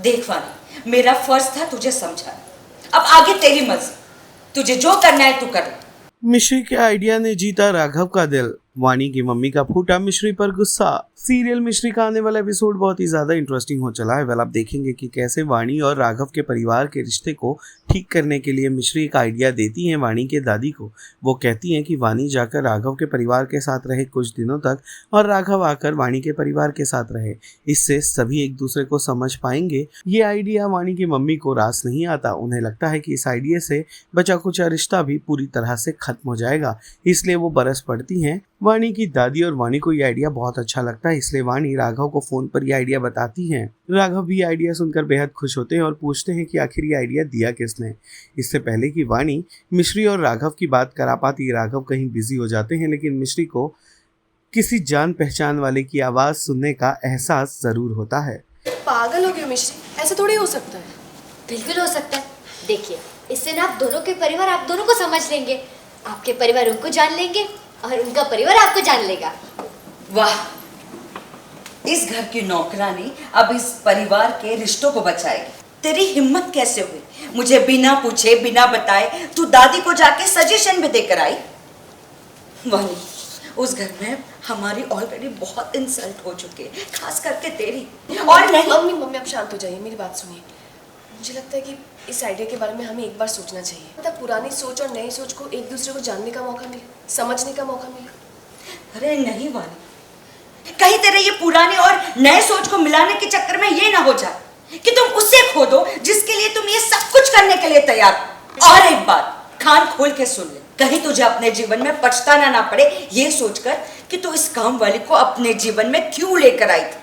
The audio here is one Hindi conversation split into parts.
देख वानी, मेरा फर्ज था तुझे समझाना। अब आगे तेरी मर्जी, तुझे जो करना है तू कर। मिश्री के आइडिया ने जीता राघव का दिल। वानी की मम्मी का फूटा मिश्री पर गुस्सा। सीरियल मिश्री का आने वाला एपिसोड बहुत ही ज्यादा इंटरेस्टिंग हो चला है। वेल, आप देखेंगे कि कैसे वानी और राघव के परिवार के रिश्ते को ठीक करने के लिए मिश्री एक आइडिया देती हैं वानी के दादी को। वो कहती हैं कि वानी जाकर राघव के परिवार के साथ रहे कुछ दिनों तक और राघव आकर वानी के परिवार के साथ रहे। इससे सभी एक दूसरे को समझ पाएंगे। ये आइडिया वानी की मम्मी को रास नहीं आता। उन्हें लगता है कि इस आइडिया से बचा कुचा रिश्ता भी पूरी तरह से खत्म हो जाएगा, इसलिए वो बरस पड़ती हैं। वानी की दादी और वानी को ये आइडिया बहुत अच्छा लगता है, इसलिए वानी राघव को फोन पर ये आइडिया बताती हैं। राघव भी आइडिया सुनकर बेहद खुश होते हैं और पूछते हैं कि आखिर ये आइडिया दिया किसने। इससे पहले कि वानी मिश्री और राघव की बात करा पाती, राघव कहीं बिजी हो जाते हैं, लेकिन मिश्री को किसी जान पहचान वाले की आवाज सुनने का एहसास जरूर होता है। पागल हो गई मिश्री, ऐसा थोड़ी हो सकता है। बिल्कुल हो सकता है। देखिए, इससे ना आप दोनों के परिवार आप दोनों को समझ लेंगे, आपके परिवार उनको जान लेंगे और उनका परिवार आपको जान लेगा। वाह, इस घर की नौकरानी अब इस परिवार के रिश्तों को बचाएगी। तेरी हिम्मत कैसे हुई मुझे बिना पूछे बिना बताए तू दादी को जाके सजेशन भी देकर आई? वानी, उस घर में हमारी ऑलरेडी बहुत इंसल्ट हो चुकी है, खास करके तेरी। और नहीं मम्मी आप शांत हो जाइए, मेरी बात सुनिए। मुझे लगता है कि इस आइडिया के बारे में हमें एक बार सोचना चाहिए। मतलब पुरानी सोच और नई सोच को एक दूसरे को जानने का मौका मिले, समझने का मौका मिले। अरे नहीं वानी, कहीं तेरे ये पुराने और नए सोच को मिलाने के चक्कर में ये ना हो जाए कि तुम उसे खो दो जिसके लिए तुम ये सब कुछ करने के लिए तैयार हो। और एक बात कान खोल के सुन ले, कहीं तुझे अपने जीवन में पछताना ना पड़े ये सोचकर कि तू इस काम वाली को अपने जीवन में क्यों लेकर आई थी।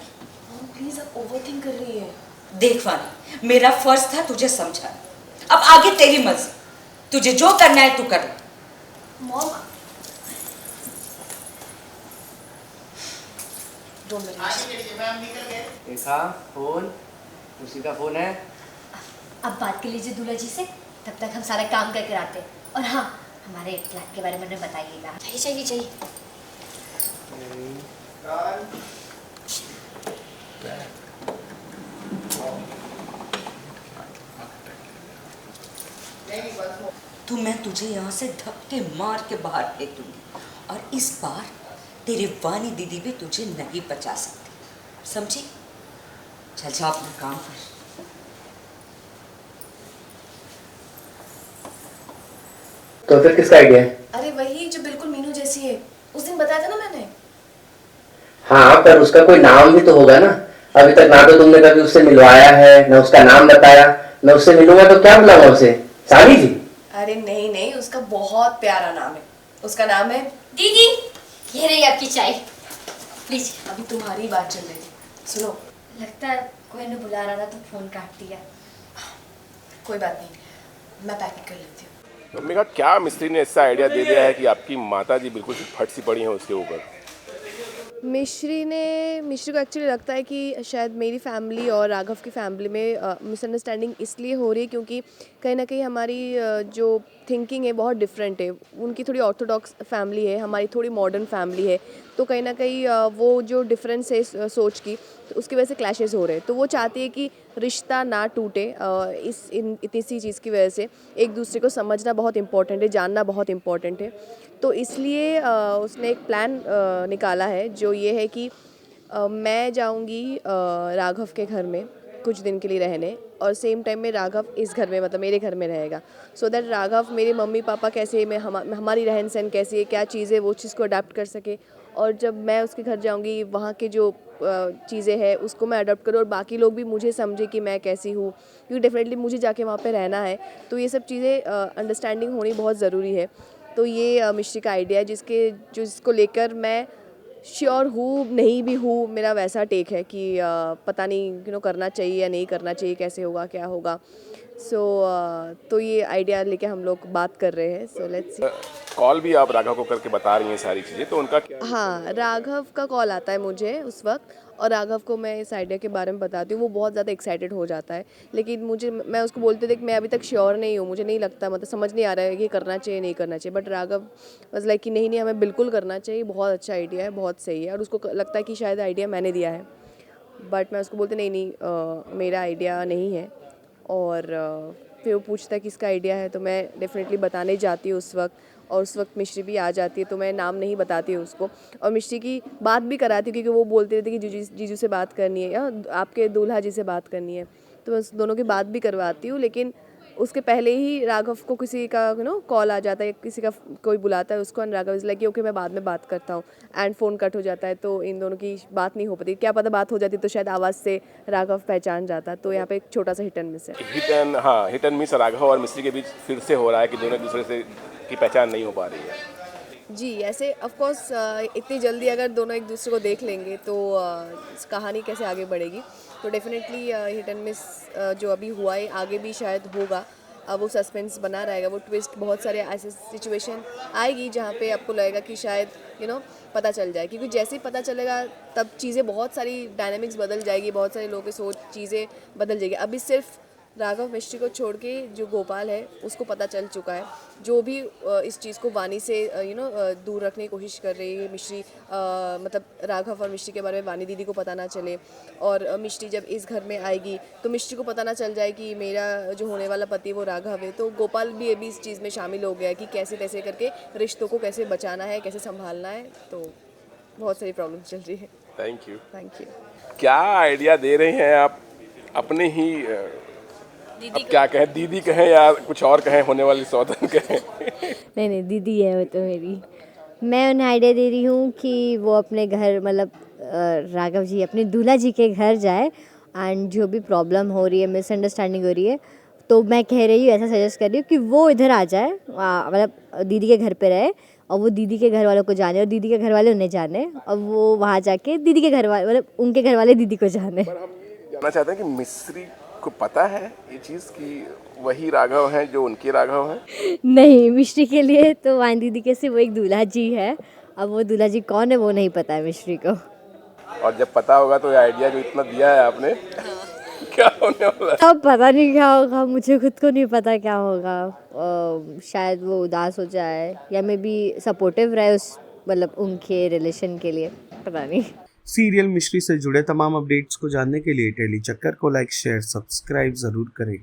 प्लीज, आप ओवरथिंक कर रही है। देख वानी, मेरा फर्ज था तुझे समझाना। अब आगे तेरी मर्जी, तुझे जो करना है तू कर। Mom, don't worry. देखा फोन, उसी का फोन है। अब बात कर लीजिए दूल्हा जी से, तब तक हम सारा काम करके आते हैं। और हाँ, हमारे प्लान के बारे में बताइएगा। चाहिए। तो मैं तुझे यहाँ से धक्के मार के बाहर फेंक दूंगी और इस बार तेरी वानी दीदी भी तुझे नहीं बचा सकती, समझी? चल जा अपना काम कर। तो फिर किसका आइडिया है? अरे वही जो बिल्कुल मीनू जैसी है, उस दिन बताया था ना मैंने। हाँ, पर उसका कोई नाम भी तो होगा ना। अभी तक ना तो तुमने कभी उससे मिलवाया है, ना उसका नाम बताया। मैं उससे मिलूंगा तो क्या बुलाऊंगा उसे? साली जी? अरे नहीं, उसका बहुत प्यारा नाम है। उसका नाम है दीदी, ये रही आपकी चाय, प्लीज। अभी तुम्हारी बात चल रही थी, सुनो। लगता है कोई ने बुला रहा था तो फोन काट दिया। कोई बात नहीं, मैं पैकेट कर लेती हूँ। मम्मी का क्या मिस्त्री ने ऐसा आइडिया दे दिया है कि आपकी माता जी बिल्कुल फट सी पड़ी हैं उसके ऊपर। मिश्री को एक्चुअली लगता है कि शायद मेरी फैमिली और राघव की फैमिली में मिसअंडरस्टैंडिंग इसलिए हो रही है क्योंकि कहीं ना कहीं हमारी जो थिंकिंग है बहुत डिफरेंट है। उनकी थोड़ी ऑर्थोडॉक्स फैमिली है, हमारी थोड़ी मॉडर्न फैमिली है। तो कहीं ना कहीं वो जो डिफरेंस है सोच की, तो उसकी वजह से क्लैशेस हो रहे हैं। तो वो चाहती है कि रिश्ता ना टूटे। इतनी सी चीज़ की वजह से एक दूसरे को समझना बहुत इम्पोर्टेंट है, जानना बहुत इम्पोर्टेंट है। तो इसलिए उसने एक प्लान निकाला है जो ये है कि मैं जाऊंगी राघव के घर में कुछ दिन के लिए रहने, और सेम टाइम में राघव इस घर में, मतलब मेरे घर में रहेगा। सो दैट राघव मेरे मम्मी पापा कैसे, हमारी रहन सहन कैसी है, क्या चीज़ है, वो चीज़ को अडाप्ट कर सके। और जब मैं उसके घर जाऊंगी, वहाँ के जो चीज़ें हैं उसको मैं अडॉप्ट करूँ और बाकी लोग भी मुझे समझे कि मैं कैसी हूँ, क्योंकि डेफिनेटली मुझे जाके वहाँ पे रहना है। तो ये सब चीज़ें अंडरस्टैंडिंग होनी बहुत ज़रूरी है। तो ये मिश्री का आइडिया है जिसको लेकर मैं श्योर हूँ, नहीं भी हूँ, मेरा वैसा टेक है कि पता नहीं करना चाहिए या नहीं करना चाहिए, कैसे होगा क्या होगा। तो ये आइडिया लेके हम लोग बात कर रहे हैं। So let's see. कॉल भी आप राघव को करके बता रही हैं सारी चीज़ें, तो उनका क्या? हाँ, राघव का कॉल आता है मुझे उस वक्त, और राघव को मैं इस आइडिया के बारे में बताती हूँ। वो बहुत ज़्यादा एक्साइटेड हो जाता है, लेकिन मैं उसको बोलते थे कि मैं अभी तक श्योर नहीं हूँ, मुझे नहीं लगता, मतलब समझ नहीं आ रहा है कि करना चाहिए नहीं करना चाहिए। बट राघव वाज लाइक कि नहीं हमें बिल्कुल करना चाहिए, बहुत अच्छा आइडिया है, बहुत सही है। और उसको लगता है कि शायद आइडिया मैंने दिया है, बट मैं उसको बोलती नहीं नहीं मेरा आइडिया नहीं है। और फिर वो पूछता है किसका आइडिया है, तो मैं डेफिनेटली बताने जाती हूँ उस वक्त, और उस वक्त मिश्री भी आ जाती है, तो मैं नाम नहीं बताती हूँ उसको। और मिश्री की बात भी कराती हूँ क्योंकि वो बोलते रहते कि जीजू से बात करनी है या आपके दूल्हा जी से बात करनी है, तो मैं उस दोनों की बात भी करवाती हूँ। लेकिन उसके पहले ही राघव को किसी का कॉल आ जाता है, किसी का कोई बुलाता है उसको, and Raghav is like okay मैं बाद में बात करता हूँ, एंड फ़ोन कट हो जाता है। तो इन दोनों की बात नहीं हो पाती, क्या पता बात हो जाती तो शायद आवाज़ से राघव पहचान जाता। तो यहाँ पे एक छोटा सा हिट एंड मिस है। हिट एंड मिस राघव और मिश्री के बीच फिर से हो रहा है कि दोनों एक दूसरे से की पहचान नहीं हो पा रही है। जी, ऐसे ऑफ कोर्स इतनी जल्दी अगर दोनों एक दूसरे को देख लेंगे तो कहानी कैसे आगे बढ़ेगी। तो डेफिनेटली हिट एंड मिस जो अभी हुआ है आगे भी शायद होगा। अब वो सस्पेंस बना रहेगा, वो ट्विस्ट, बहुत सारे ऐसे सिचुएशन आएगी जहाँ पे आपको लगेगा कि शायद पता चल जाए, क्योंकि जैसे ही पता चलेगा तब चीज़ें बहुत सारी डायनेमिक्स बदल जाएगी, बहुत सारे लोगों की सोच चीज़ें बदल जाएगी। अभी सिर्फ राघव मिश्री को छोड़ के जो गोपाल है उसको पता चल चुका है, जो भी इस चीज़ को वानी से दूर रखने की कोशिश कर रही है मिश्री, मतलब राघव और मिश्री के बारे में वानी दीदी को पता ना चले। और मिश्री जब इस घर में आएगी तो मिश्री को पता ना चल जाए कि मेरा जो होने वाला पति वो राघव है। तो गोपाल भी अभी इस चीज़ में शामिल हो गया है कि कैसे तैसे करके रिश्तों को कैसे बचाना है, कैसे संभालना है। तो बहुत सारी प्रॉब्लम चल रही है। Thank you. Thank you. क्या आइडिया दे रहे हैं आप अपने ही अब क्या कहें, दीदी कहें या कुछ और कहें, होने वाली सौतन कहें? नहीं नहीं, दीदी है वो तो मेरी। मैं उन्हें आइडिया दे रही हूँ कि वो अपने घर, मतलब राघव जी अपने दूल्हा जी के घर जाए, एंड जो भी प्रॉब्लम हो रही है, मिसअंडरस्टैंडिंग हो रही है, तो मैं कह रही हूँ, ऐसा सजेस्ट कर रही हूँ कि वो इधर आ जाए, मतलब दीदी के घर पे रहे, और वो दीदी के घर वालों को जाने और दीदी के घर वाले उन्हें जाने, और वो वहाँ जाके दीदी के घर वाले, मतलब उनके घर वाले दीदी को जाने। पर हम ये जानना चाहते हैं कि मिश्री को पता है ये चीज़ कि वही राघव हैं जो उनके राघव हैं? नहीं, मिश्री के लिए तो वानी दीदी के सिर्फ वो एक दूल्हा जी है, अब वो दूल्हा जी कौन है वो नहीं पता है मिश्री को। और जब पता होगा तो ये आइडिया जो इतना दिया है आपने क्या होने वाला है? अब पता नहीं क्या होगा, मुझे खुद को नहीं पता क्या होगा। शायद वो उदास हो जाए या मे बी सपोर्टिव रहे उस, मतलब उनके रिलेशन के लिए, पता नहीं। सीरियल मिश्री से जुड़े तमाम अपडेट्स को जानने के लिए टेली चक्कर को लाइक, शेयर, सब्सक्राइब जरूर करें।